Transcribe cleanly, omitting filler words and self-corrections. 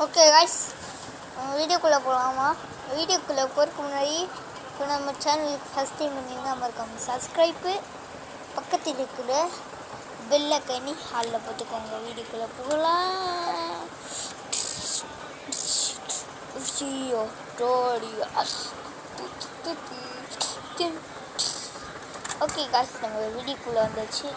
Okay guys, வீடியோக்குள்ளே போகலாமா? வீடியோக்குள்ளே போகிறதுக்கு முன்னாடி இப்போ நம்ம சேனலுக்கு ஃபஸ்ட் டைம் பண்ணிங்கன்னா மறக்காம சப்ஸ்கிரைப்பு, பக்கத்தில் இருக்கிற பெல் ஐக்கானி ஹாலில் போட்டுக்கோங்க. வீடியோக்குள்ளே போகலாம். ஓகே காய்ஸ், நம்ம வீடியோக்குள்ளே வந்தாச்சு.